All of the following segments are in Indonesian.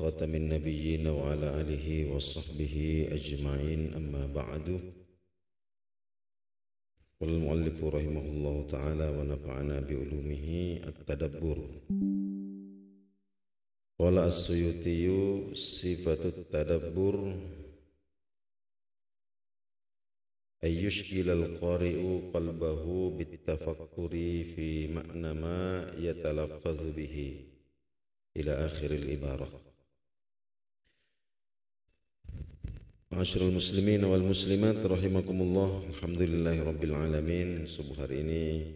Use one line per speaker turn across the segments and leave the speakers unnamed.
خاتم النبيين وعلى آله وصحبه أجمعين أما بعد. قال المؤلف رحمه الله تعالى ونفعنا بعلومه التدبر. قال السيوطي صفة التدبر أن يشغل القارئ قلبه بالتفكر في معنى ما يتلفظ به إلى آخر العبارة. Ma'asyiral muslimin wal muslimat rahimakumullah. Alhamdulillahi rabbil alamin. Subuh hari ini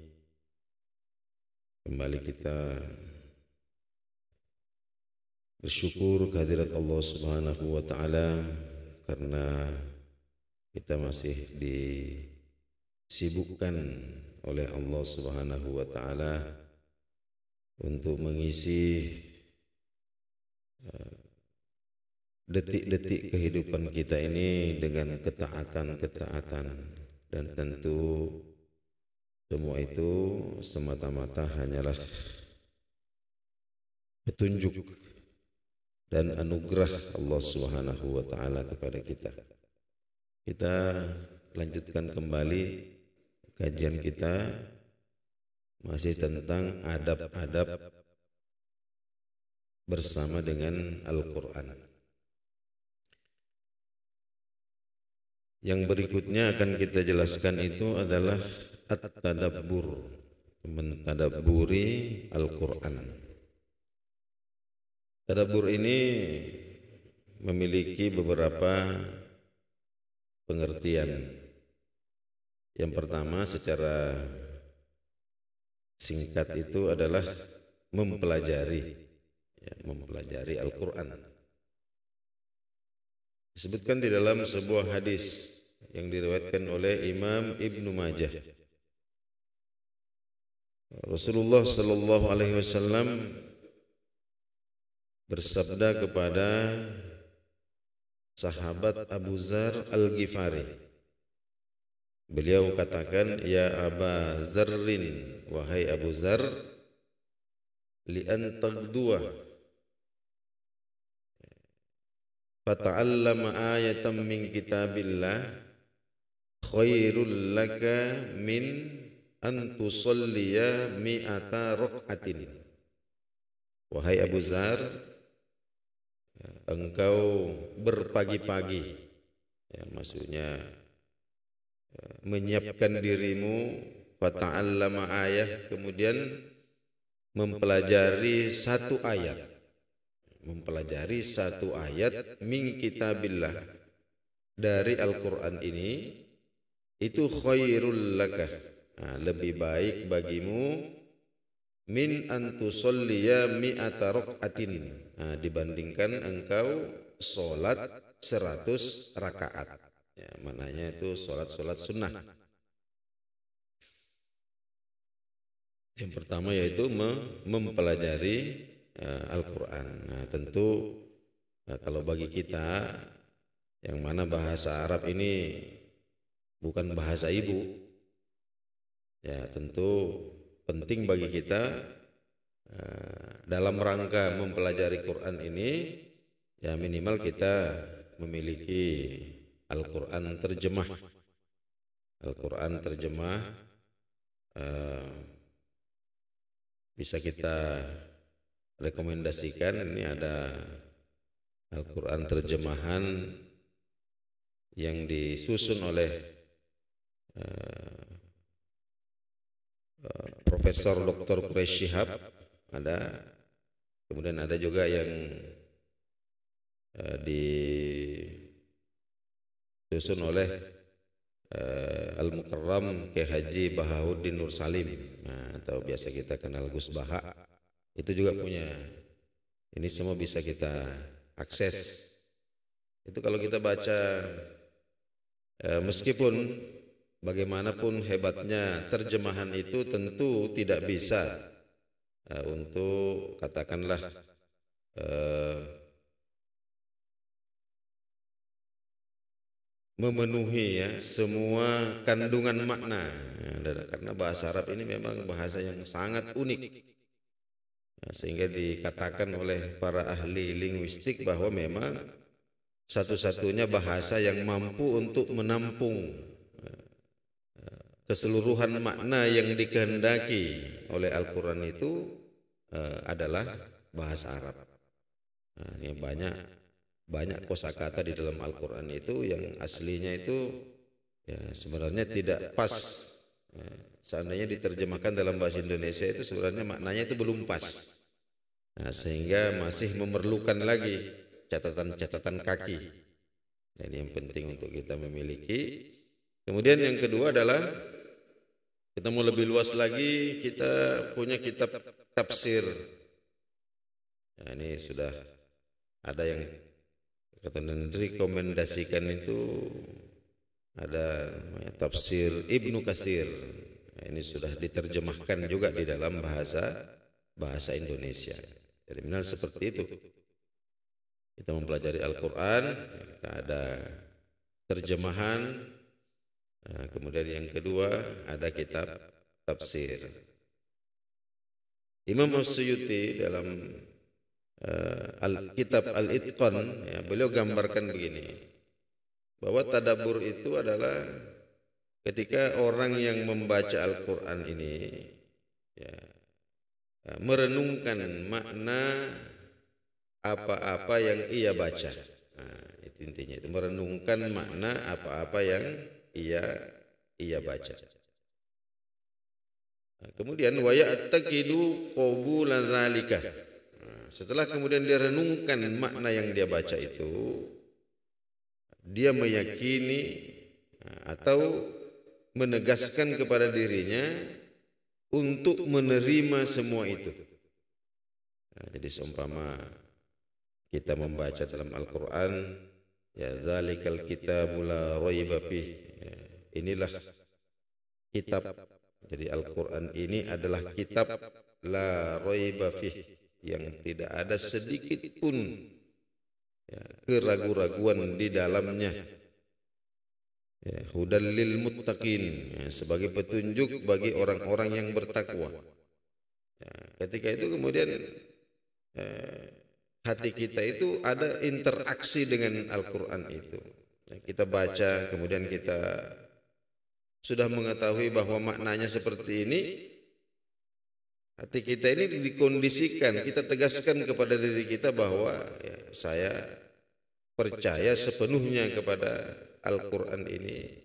kembali kita bersyukur kehadirat Allah Subhanahu wa taala karena kita masih disibukkan oleh Allah Subhanahu wa taala untuk mengisi detik-detik kehidupan kita ini dengan ketaatan-ketaatan, dan tentu semua itu semata-mata hanyalah petunjuk dan anugerah Allah Subhanahu wa taala kepada kita. Kita lanjutkan kembali kajian kita masih tentang adab-adab bersama dengan Al-Qur'an. Yang berikutnya akan kita jelaskan itu adalah at-tadabbur, mentadabburi Al-Qur'an. Tadabbur ini memiliki beberapa pengertian. Yang pertama secara singkat itu adalah mempelajari Al-Qur'an. Disebutkan di dalam sebuah hadis yang diriwayatkan oleh Imam Ibnu Majah. Rasulullah sallallahu alaihi wasallam bersabda kepada sahabat Abu Dzar Al-Ghifari. Beliau katakan, "Ya Aba Dzarrin, wahai Abu Dzar, li an tagduwa fata'allama ayatan min kitabillah khairul laka min an tusalliya mi'ata rak'atin." Wahai Abu Dzar, engkau berpagi-pagi, maksudnya menyiapkan dirimu, fata'allama ayah, kemudian mempelajari satu ayat min kitabillah, dari Al-Qur'an ini, itu khairul laka, lebih baik bagimu, min antusolliya mi'ata rak'atin, dibandingkan engkau solat 100 rakaat. Maknanya itu solat sunnah. Yang pertama yaitu mempelajari Al-Qur'an. Tentu kalau bagi kita yang mana bahasa Arab ini bukan bahasa ibu, tentu penting bagi kita dalam rangka mempelajari Quran ini, minimal kita memiliki Al-Qur'an terjemah. Al-Qur'an terjemah bisa kita rekomendasikan. Ini ada Al-Qur'an terjemahan yang disusun oleh Profesor Dr. Quraish Shihab, ada. Kemudian ada juga yang disusun oleh Al-Mukarram Kyai Haji Bahauddin Nur Salim, atau biasa kita kenal Gus Baha. Itu juga punya. Ini semua bisa kita akses. Itu kalau kita baca, meskipun bagaimanapun hebatnya terjemahan itu, tentu tidak bisa untuk katakanlah memenuhi semua kandungan makna, karena bahasa Arab ini memang bahasa yang sangat unik. Sehingga dikatakan oleh para ahli linguistik bahwa memang satu-satunya bahasa yang mampu untuk menampung keseluruhan makna yang dikehendaki oleh Al-Quran itu adalah bahasa Arab. Nah, yang banyak kosakata di dalam Al-Quran itu yang aslinya itu ya, sebenarnya tidak pas. Seandainya diterjemahkan dalam bahasa Indonesia itu sebenarnya maknanya itu belum pas. Nah, sehingga masih memerlukan lagi catatan-catatan kaki. Dan yang penting untuk kita memiliki. Kemudian yang kedua adalah kita mau lebih luas lagi, kita punya kitab tafsir. Nah, ini sudah ada yang kata rekomendasikan itu ada tafsir Ibnu Katsir. Nah, ini sudah diterjemahkan juga di dalam bahasa Indonesia. Jadi benar seperti itu. Kita mempelajari Al-Quran, kita ada terjemahan. Nah, kemudian yang kedua ada kitab tafsir. Imam As-Suyuti dalam kitab Al-Itqan, ya, beliau gambarkan begini, bahwa tadabbur itu adalah ketika orang yang membaca Al-Quran ini ya, merenungkan makna apa-apa yang ia baca. Nah, itu intinya, itu merenungkan makna apa-apa yang ia baca. Nah, kemudian wa ya'taqidu qabula dzalika. Setelah kemudian dia renungkan makna yang dia baca itu, dia meyakini atau menegaskan kepada dirinya untuk menerima semua itu. Nah, jadi seumpama kita membaca dalam Al-Quran, ya dzalikal kitabul la raiba fih, ya, inilah kitab. Jadi Al-Quran ini adalah kitab la raiba fih, yang tidak ada sedikit pun ya, keraguan-raguan di dalamnya. Ya, hudal lil muttaqin, ya, sebagai petunjuk bagi orang-orang yang bertakwa. Ya, ketika itu kemudian hati kita itu ada interaksi dengan Al-Quran itu. Ya, kita baca, kemudian kita sudah mengetahui bahwa maknanya seperti ini. Hati kita ini dikondisikan, kita tegaskan kepada diri kita bahwa ya, saya percaya sepenuhnya kepada Al-Quran ini,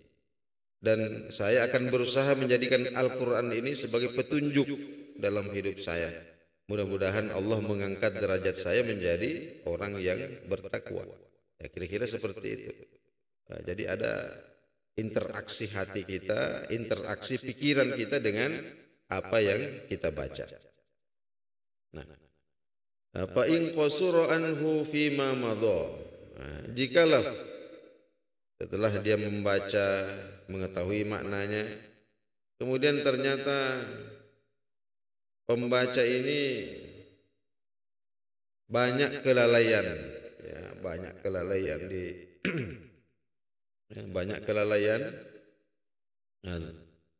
dan saya akan berusaha menjadikan Al-Quran ini sebagai petunjuk dalam hidup saya. Mudah-mudahan Allah mengangkat derajat saya menjadi orang yang bertakwa. Ya, kira-kira seperti itu. Nah, jadi ada interaksi hati kita, interaksi pikiran kita dengan apa yang kita baca. Nah, fa in qasura anhu fima madha. Jikalau setelah dia membaca, mengetahui maknanya, kemudian ternyata pembaca ini banyak kelalaian, ya, banyak kelalaian di banyak kelalaian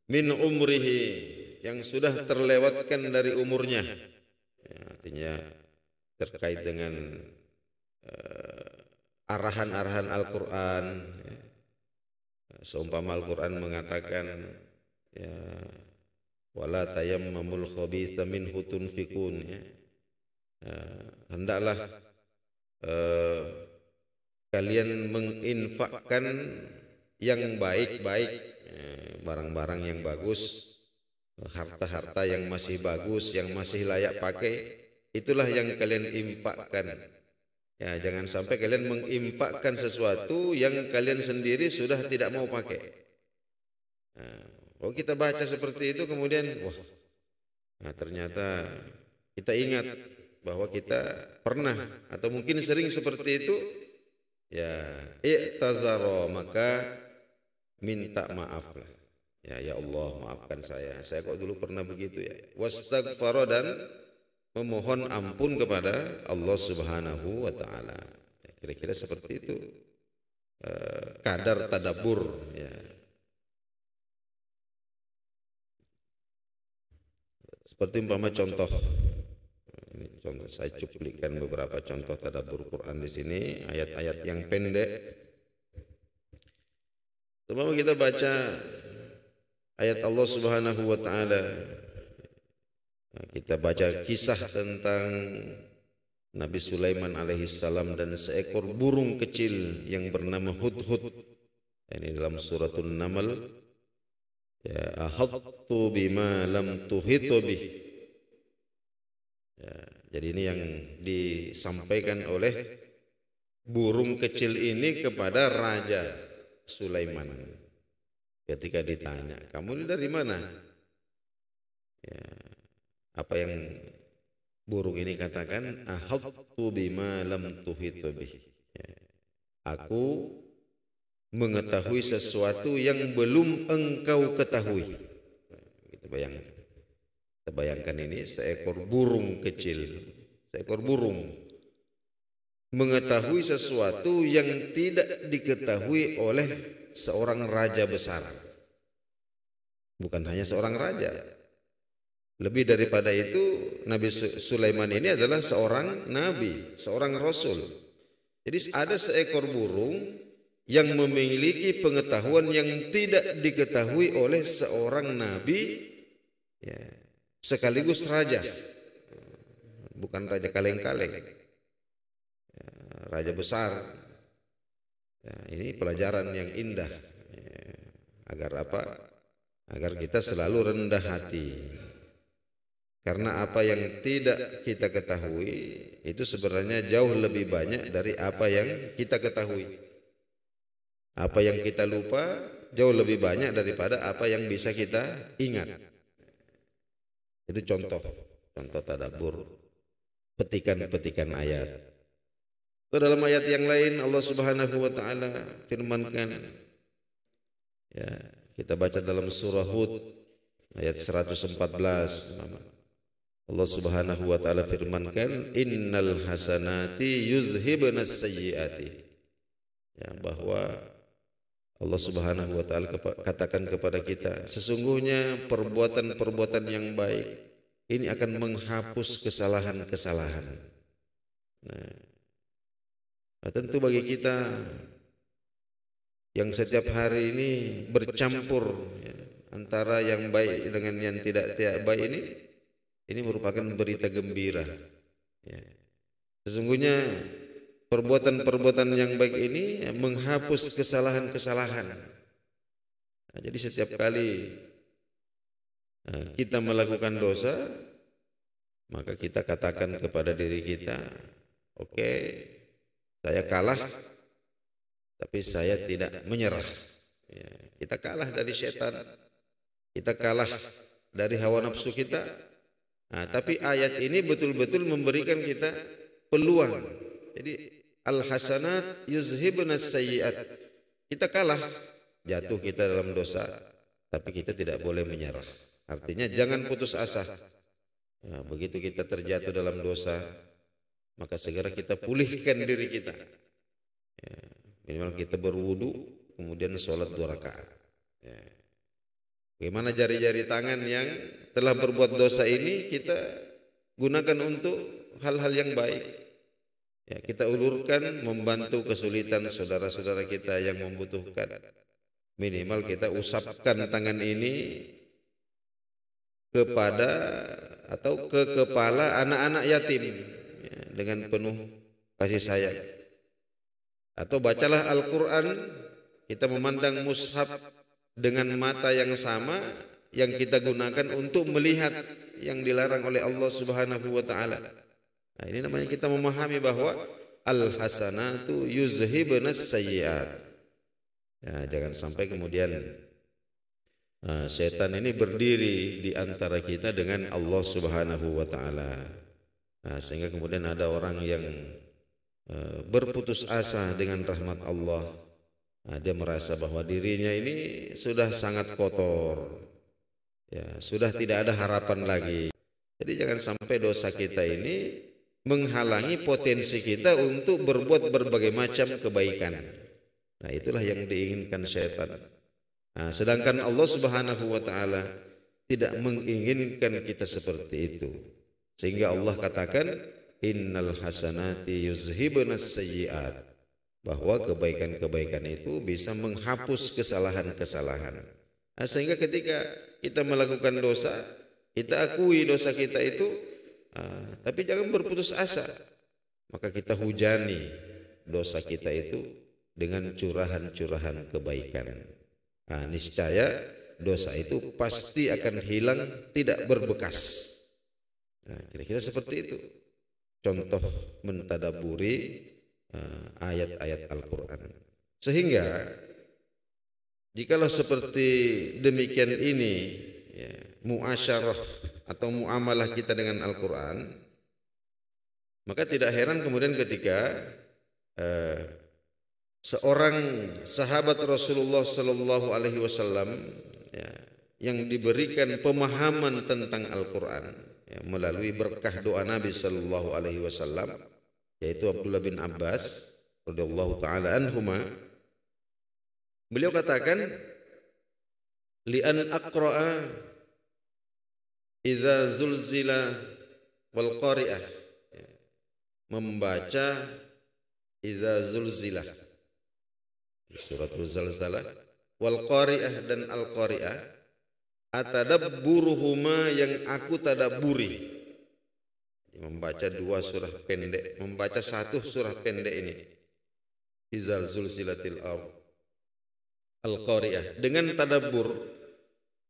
min umrihi, yang sudah terlewatkan dari umurnya, ya, artinya terkait dengan arahan-arahan Al-Quran. Ya. Seumpama Al-Quran mengatakan ya, wala tayammamul khabitha minhu tunfikun, ya. Hendaklah kalian menginfakkan yang baik-baik, barang-barang yang bagus, harta-harta yang masih bagus, yang masih layak pakai, itulah yang kalian infakkan. Ya, jangan sampai kalian menginfakkan sesuatu yang kalian sendiri sudah tidak mau pakai. Nah, kalau kita baca seperti itu kemudian, wah, nah ternyata kita ingat bahwa kita pernah atau mungkin sering seperti itu, ya i'tazara, maka minta maaf lah. Ya Allah, maafkan saya kok dulu pernah begitu ya. Wastaghfara, dan memohon ampun kepada Allah Subhanahu wa taala. Kira-kira seperti itu kadar tadabbur, ya. Seperti umpama contoh, Ini contoh, saya cuplikan beberapa contoh tadabbur Quran di sini, ayat-ayat yang pendek. Coba kita baca ayat Allah Subhanahu wa taala. Kita baca kisah tentang Nabi Sulaiman alaihissalam dan seekor burung kecil yang bernama Hudhud. Ini dalam suratul Naml. Ya, ahattu bima lam tuhitu bih. Ya, jadi ini yang disampaikan oleh burung kecil ini kepada Raja Sulaiman ketika ditanya, kamu ini dari mana? Ya, apa yang burung ini katakan? Ahattu bima lam tuhitu bih. Ya, aku mengetahui sesuatu yang belum engkau ketahui. Kita bayangkan ini seekor burung kecil, seekor burung mengetahui sesuatu yang tidak diketahui oleh seorang raja besar. Bukan hanya seorang raja. Lebih daripada itu, Nabi Sulaiman ini adalah seorang nabi, seorang rasul. Jadi ada seekor burung yang memiliki pengetahuan yang tidak diketahui oleh seorang nabi, ya, sekaligus raja. Bukan raja kaleng-kaleng, ya, raja besar. Ya, ini pelajaran yang indah, ya, agar apa? Agar kita selalu rendah hati. Karena apa yang tidak kita ketahui itu sebenarnya jauh lebih banyak dari apa yang kita ketahui. Apa yang kita lupa jauh lebih banyak daripada apa yang bisa kita ingat. Itu contoh tadabbur, petikan-petikan ayat. Dalam ayat yang lain Allah Subhanahu wa taala firmankan, ya, kita baca dalam surah Hud ayat 114. Allah Subhanahu wa taala firmankan, innal hasanati yuzhibunas sayyiati. Ya, bahwa Allah Subhanahu wa taala katakan kepada kita, sesungguhnya perbuatan-perbuatan yang baik ini akan menghapus kesalahan-kesalahan. Nah, tentu bagi kita yang setiap hari ini bercampur, ya, antara yang baik dengan yang tidak baik ini merupakan berita gembira. Ya. Sesungguhnya perbuatan-perbuatan yang baik ini menghapus kesalahan-kesalahan. Nah, jadi setiap kali kita melakukan dosa, maka kita katakan kepada diri kita, oke, saya kalah, tapi saya tidak menyerah. Ya, kita kalah dari setan, kita kalah dari hawa nafsu kita. Nah, tapi ayat ini betul-betul memberikan kita peluang. Jadi al-hasanat yuzhibunas sayyiat. Kita kalah, jatuh kita dalam dosa, tapi kita tidak boleh menyerah. Artinya jangan putus asa. Nah, begitu kita terjatuh dalam dosa, maka segera kita pulihkan diri kita. Ya, minimal kita berwudu, kemudian sholat 2 rakaat. Ya. Bagaimana jari-jari tangan yang telah berbuat dosa ini kita gunakan untuk hal-hal yang baik. Ya, kita ulurkan membantu kesulitan saudara-saudara kita yang membutuhkan. Minimal kita usapkan tangan ini kepada atau ke kepala anak-anak yatim, ya, dengan penuh kasih sayang. Atau bacalah Al-Quran, kita memandang mushaf dengan mata yang sama yang kita gunakan untuk melihat yang dilarang oleh Allah Subhanahu wa taala. Nah, ini namanya kita memahami bahwa al-hasanatu yuzhibunas sayyiat. Ya, jangan sampai kemudian setan ini berdiri di antara kita dengan Allah Subhanahu wa taala. Nah, sehingga kemudian ada orang yang berputus asa dengan rahmat Allah. Nah, dia merasa bahwa dirinya ini sudah sangat kotor, ya, sudah tidak ada harapan lagi. Jadi jangan sampai dosa kita ini menghalangi potensi kita untuk berbuat berbagai macam kebaikan. Nah, itulah yang diinginkan syaitan. Nah, sedangkan Allah Subhanahu wa taala tidak menginginkan kita seperti itu. Sehingga Allah katakan innal hasanati yuzhibunas sayyi'at, bahwa kebaikan-kebaikan itu bisa menghapus kesalahan-kesalahan. Nah, sehingga ketika kita melakukan dosa, kita akui dosa kita itu, tapi jangan berputus asa. Maka kita hujani dosa kita itu dengan curahan-curahan kebaikan. Niscaya dosa itu pasti akan hilang, tidak berbekas. Kira-kira seperti itu contoh mentadaburi ayat-ayat Al-Quran. Sehingga jikalau seperti demikian ini, ya, muasyarah atau muamalah kita dengan Al-Quran, maka tidak heran kemudian ketika seorang sahabat Rasulullah Sallallahu Alaihi Wasallam, ya, yang diberikan pemahaman tentang Al-Quran, ya, melalui berkah doa Nabi Sallallahu Alaihi Wasallam, yaitu Abdullah bin Abbas radhiyallahu taala anhuma, beliau katakan, li'an aqra'a idza zulzila wal qari'ah, membaca idza zulzilah, suratul zalzalah, wal qari'ah dan al qari'ah, atadabburuhuma, yang aku tadabburi. Membaca dua surah pendek, membaca satu surah pendek ini, izal zulzilatil ardh, al-qari'ah, dengan tadabbur.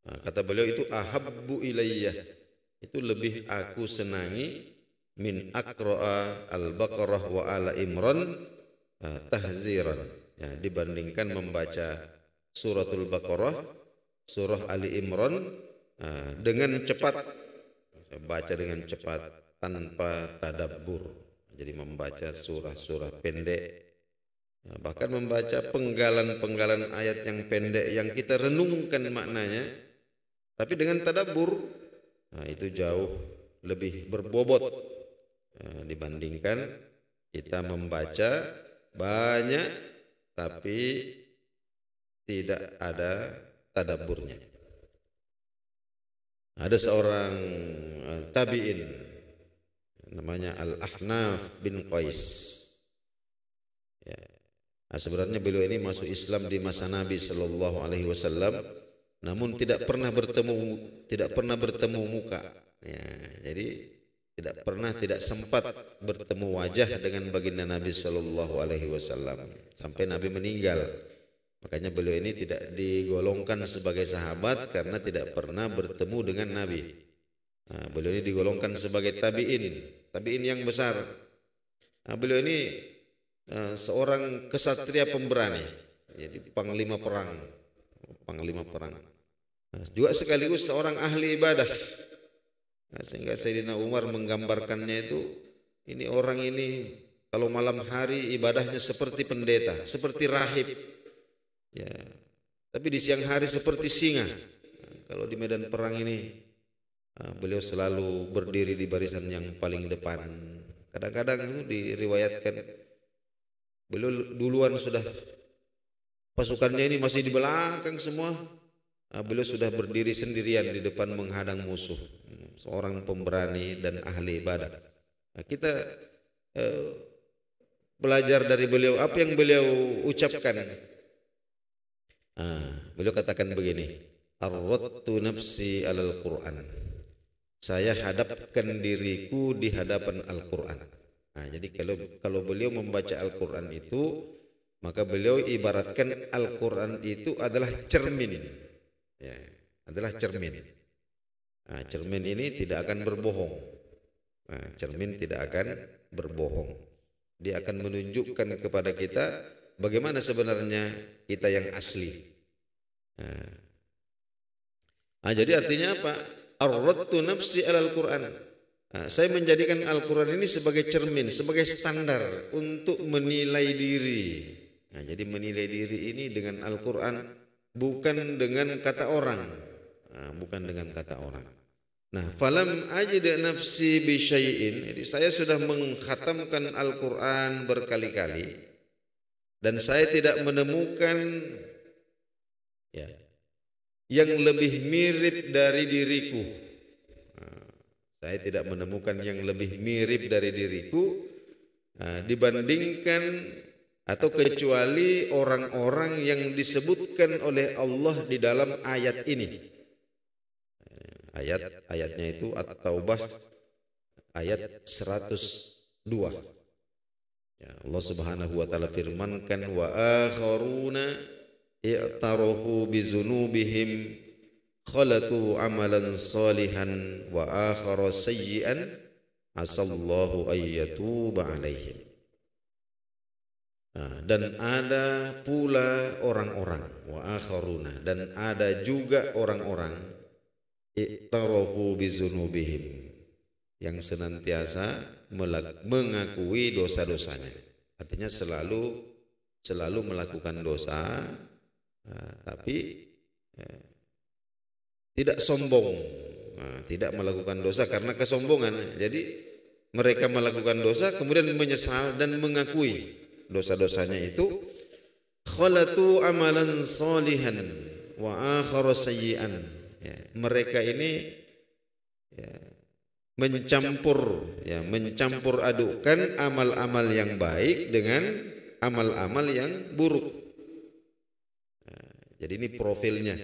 Kata beliau itu ahabbu ilayya, itu lebih aku senangi min aqra'a al-baqarah wa ala imran tahziran, ya, dibandingkan membaca suratul baqarah, surah Ali Imran dengan cepat, baca dengan cepat tanpa tadabbur. Jadi membaca surah-surah pendek, bahkan membaca penggalan-penggalan ayat yang pendek yang kita renungkan maknanya, tapi dengan tadabbur, itu jauh lebih berbobot dibandingkan kita membaca banyak tapi tidak ada tadabburnya. Ada seorang tabi'in namanya Al-Ahnaf bin Qais, ya. Sebenarnya beliau ini masuk Islam di masa Nabi Sallallahu Alaihi Wasallam, namun tidak pernah bertemu muka, ya. Jadi tidak sempat bertemu wajah dengan baginda Nabi Sallallahu Alaihi Wasallam sampai Nabi meninggal. Makanya beliau ini tidak digolongkan sebagai sahabat karena tidak pernah bertemu dengan Nabi. Beliau ini digolongkan sebagai tabi'in yang besar. Beliau ini seorang kesatria pemberani, jadi panglima perang. Juga sekaligus seorang ahli ibadah. Sehingga Sayyidina Umar menggambarkannya itu, ini orang ini kalau malam hari ibadahnya seperti pendeta, seperti rahib, ya. Tapi di siang hari seperti singa. Kalau di medan perang ini beliau selalu berdiri di barisan yang paling depan. Kadang-kadang itu diriwayatkan beliau duluan, sudah pasukannya ini masih di belakang semua, beliau sudah berdiri sendirian di depan menghadang musuh. Seorang pemberani dan ahli ibadah. Kita belajar dari beliau. Apa yang beliau ucapkan? Beliau katakan begini, arradtu nafsi alal Qur'an, saya hadapkan diriku di hadapan Al-Quran. Jadi kalau beliau membaca Al-Quran itu, maka beliau ibaratkan Al-Quran itu adalah cermin, ya, adalah cermin. Cermin ini tidak akan berbohong. Cermin tidak akan berbohong. Dia akan menunjukkan kepada kita bagaimana sebenarnya kita yang asli. Jadi artinya apa? Arradtu nafsi alal Quran. Saya menjadikan Al-Quran ini sebagai cermin, sebagai standar untuk menilai diri. Jadi menilai diri ini dengan Al-Quran, bukan dengan kata orang. Bukan dengan kata orang. Falam ajid nafsi bi syai'in. Jadi saya sudah mengkhatamkan Al-Quran berkali-kali dan saya tidak menemukan, ya, yang lebih mirip dari diriku. Saya tidak menemukan yang lebih mirip dari diriku dibandingkan atau kecuali orang-orang yang disebutkan oleh Allah di dalam ayat ini. Ayatnya itu At-Taubah ayat 102. Ya, Allah Subhanahu wa taala firmankan, wa akharuna i'tarafu bizunubihim khalatu amalan salihan wa akhara sayyi'an asallahu ayyatuba alaihim. Dan ada pula orang-orang wa akharuna, dan ada juga orang-orang i'tarafu bizunubihim, yang senantiasa mengakui dosa-dosanya. Artinya selalu melakukan dosa, tapi tidak sombong, tidak melakukan dosa karena kesombongan. Jadi mereka melakukan dosa kemudian menyesal dan mengakui dosa-dosanya itu. Khalatu amalan salihan wa akhara sayyi'an. Ya, mereka ini mencampur adukkan amal-amal yang baik dengan amal-amal yang buruk. Jadi ini profilnya.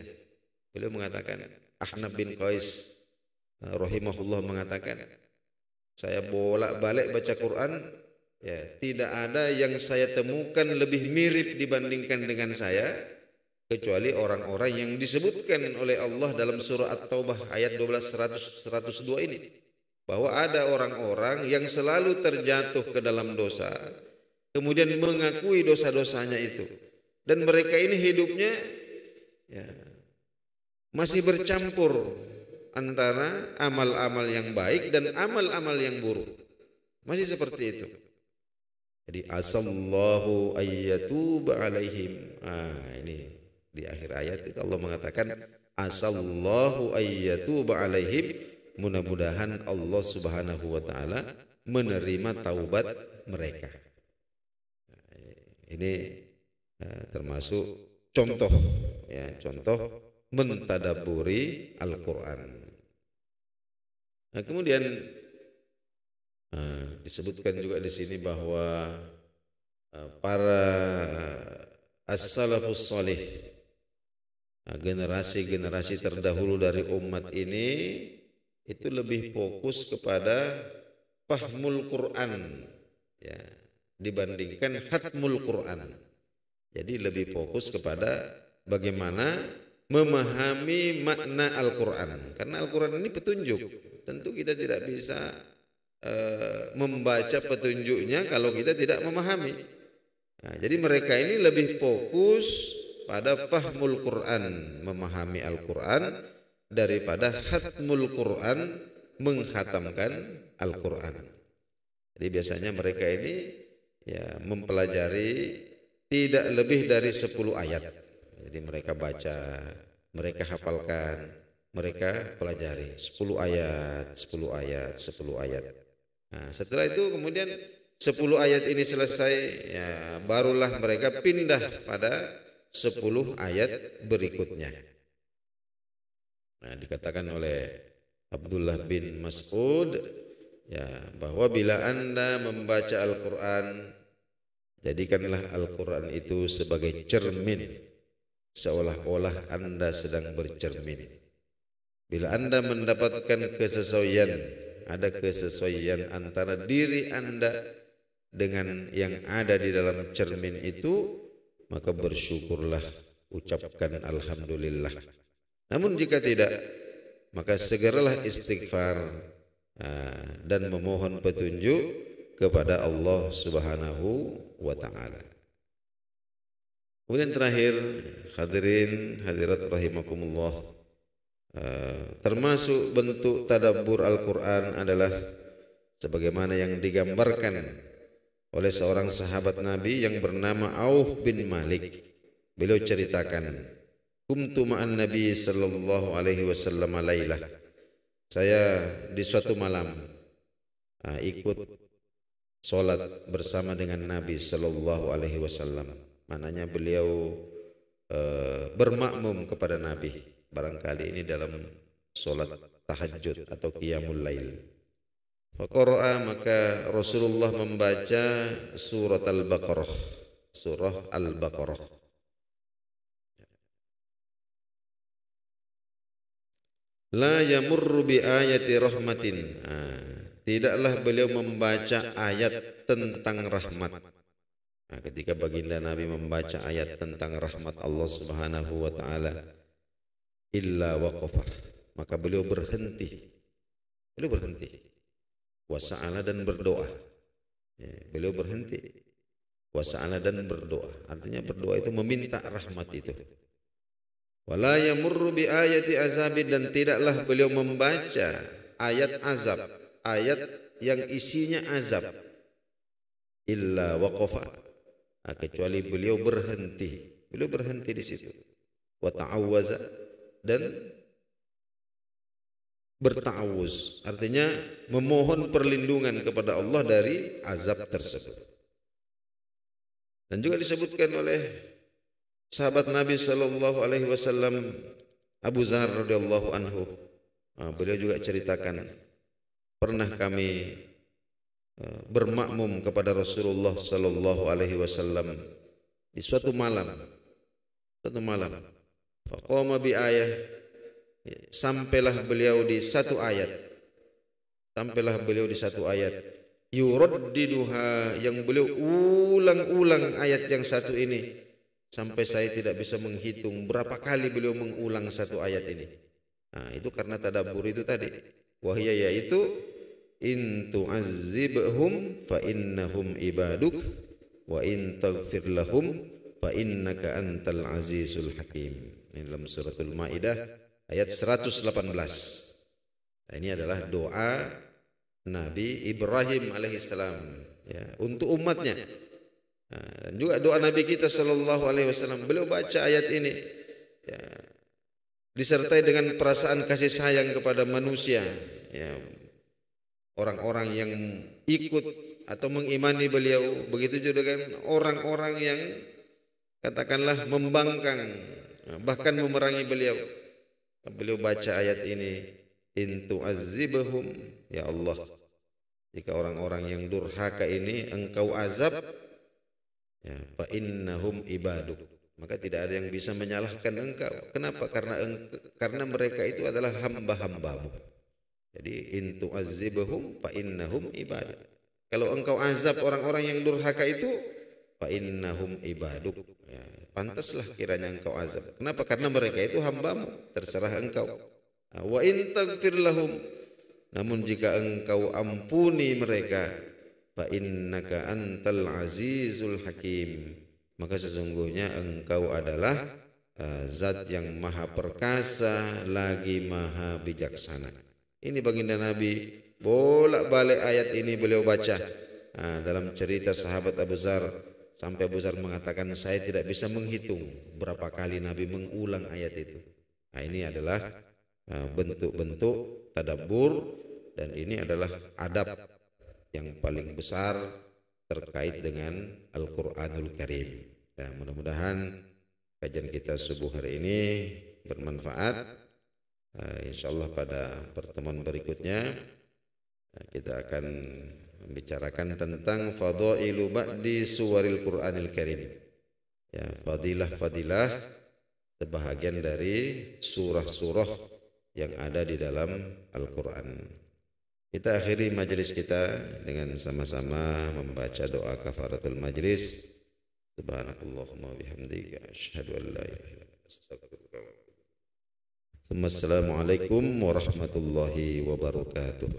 Beliau mengatakan, Ahnaf bin Qais rahimahullah mengatakan, saya bolak-balik baca Quran, tidak ada yang saya temukan lebih mirip dibandingkan dengan saya kecuali orang-orang yang disebutkan oleh Allah dalam surah At-Taubah ayat 102 ini, bahwa ada orang-orang yang selalu terjatuh ke dalam dosa kemudian mengakui dosa-dosanya itu, dan mereka ini hidupnya masih bercampur antara amal-amal yang baik dan amal-amal yang buruk, masih seperti itu. Jadi asallahu ayyatuba alaihim. Ini di akhir ayat itu Allah mengatakan asallahu ayyatuba alaihim, mudah-mudahan Allah Subhanahu wa taala menerima taubat mereka. Ini termasuk contoh mentadaburi Al-Quran. Nah, kemudian disebutkan juga di sini bahwa para as-salafus salih, generasi-generasi terdahulu dari umat ini itu lebih fokus kepada fahmul Quran dibandingkan hatmul Quran. Jadi lebih fokus kepada bagaimana memahami makna Al-Quran, karena Al-Quran ini petunjuk. Tentu kita tidak bisa membaca petunjuknya kalau kita tidak memahami. Nah, jadi mereka ini lebih fokus pada fahmul Quran, memahami Al-Quran, daripada hatmul Quran, menghatamkan Al-Quran. Jadi biasanya mereka ini mempelajari tidak lebih dari 10 ayat. Jadi mereka baca, mereka hafalkan, mereka pelajari 10 ayat, 10 ayat, 10 ayat. Nah, setelah itu kemudian 10 ayat ini selesai, barulah mereka pindah pada 10 ayat berikutnya. Nah, dikatakan oleh Abdullah bin Mas'ud bahwa bila Anda membaca Al-Quran, jadikanlah Al-Quran itu sebagai cermin, seolah-olah Anda sedang bercermin. Bila Anda mendapatkan kesesuaian, ada kesesuaian antara diri Anda dengan yang ada di dalam cermin itu, maka bersyukurlah, ucapkan alhamdulillah. Namun jika tidak, maka segeralah istighfar dan memohon petunjuk kepada Allah Subhanahu wa ta'ala. Kemudian terakhir, hadirin hadirat rahimakumullah, termasuk bentuk tadabbur Al-Quran adalah sebagaimana yang digambarkan oleh seorang sahabat Nabi yang bernama Auf bin Malik. Beliau ceritakan, kumtu ma'an Nabi sallallahu alaihi wasallam lailah. Saya di suatu malam ikut solat bersama dengan Nabi sallallahu alaihi wasallam. Maknanya beliau bermakmum kepada Nabi. Barangkali ini dalam salat tahajud atau qiyamul lail. Faqara'a, maka Rasulullah membaca surat Al-Baqarah, surah Al-Baqarah. La yamurru bi ayati rahmatin. Tidaklah beliau membaca ayat tentang rahmat. Ketika baginda Nabi membaca ayat tentang rahmat Allah Subhanahu wa taala, illa waqafah, maka beliau berhenti. Beliau berhenti. Wasa'ala, dan berdoa. Beliau berhenti. Wasa'ala, dan berdoa. Artinya berdoa itu meminta rahmat itu. Wala yamurru bi ayati azabin, dan tidaklah beliau membaca ayat azab, ayat yang isinya azab, illa waqafa, kecuali beliau berhenti. Beliau berhenti di situ. Wa ta'awwaza, dan berta'awuz, artinya memohon perlindungan kepada Allah dari azab tersebut. Dan juga disebutkan oleh sahabat Nabi sallallahu alaihi wasallam Abu Zar radhiyallahu anhu, beliau juga ceritakan, pernah kami bermakmum kepada Rasulullah sallallahu alaihi wasallam di suatu malam. Faqama bi ayah, sampailah beliau di satu ayat. Yuraddiduha, yang beliau ulang-ulang ayat yang satu ini sampai saya tidak bisa menghitung berapa kali beliau mengulang satu ayat ini. Itu karena tadabbur itu tadi. Wahya, yaitu in tu'azzibhum fa innahum ibaduk wa in taghfir lahum fa innaka antal azizul hakim. Ini dalam suratul Maidah ayat 118. Ini adalah doa Nabi Ibrahim alaihissalam, untuk umatnya. Dan juga doa Nabi kita sallallahu alaihi wasallam, beliau baca ayat ini disertai dengan perasaan kasih sayang kepada manusia, orang-orang yang ikut atau mengimani beliau, begitu juga dengan orang-orang yang katakanlah membangkang, bahkan memerangi beliau. Beliau baca ayat ini, in tu'azzibhum, ya Allah, jika orang-orang yang durhaka ini engkau azab, fa innahum ibaduk, maka tidak ada yang bisa menyalahkan engkau. Kenapa? Karena mereka itu adalah hamba-hambamu. Jadi in tu'azzibhum fa innahum ibaduk. Kalau engkau azab orang-orang yang durhaka itu, fa innahum ibaduk, pantaslah kiranya engkau azab. Kenapa? Karena mereka itu hambamu, terserah engkau. Wa in taghfir lahum, namun jika engkau ampuni mereka, fa innaka antal azizul hakim, maka sesungguhnya engkau adalah zat yang maha perkasa lagi maha bijaksana. Ini baginda Nabi bolak-balik ayat ini beliau baca dalam cerita sahabat Abu Zar, sampai Abu Zar mengatakan, saya tidak bisa menghitung berapa kali Nabi mengulang ayat itu. Ini adalah bentuk-bentuk tadabbur, dan ini adalah adab yang paling besar terkait dengan Al-Quranul Karim. Mudah-mudahan kajian kita subuh hari ini bermanfaat. InsyaAllah pada pertemuan berikutnya kita akan membicarakan tentang fadailu ba'di suwaril Qur'anil Karim. Fadilah-fadilah sebahagian dari surah-surah yang ada di dalam Al-Quran. Kita akhiri majelis kita dengan sama-sama membaca doa kafaratul majlis. Subhanakallahumma bihamdika asyhadu an la ilaha illa anta astaghfiruka wa atubu ilaik. Assalamualaikum warahmatullahi wabarakatuh.